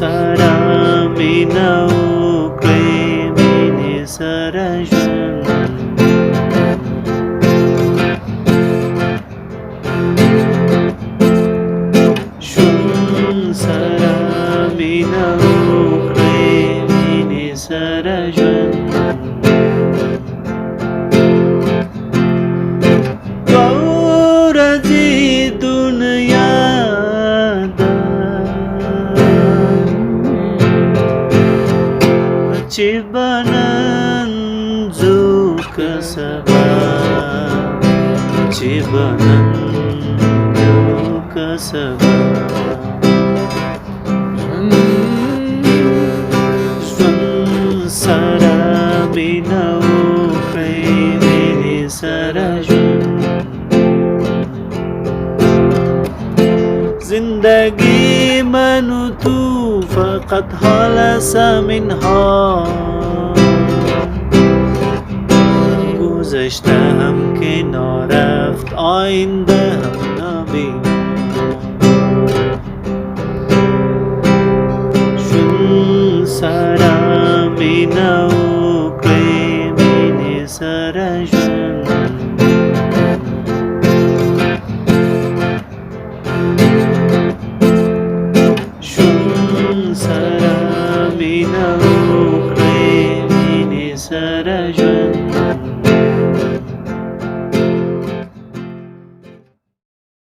Sara minau kremini sarajan Sara minau kremini sarajan Gauraji dunia Cibanan juga sebab Cibanan juga sebab Sara binau kremini sarajan Zindagi manutu فقط خلص منها گذشته هم کنار رفت آینده هم نبینم چون سر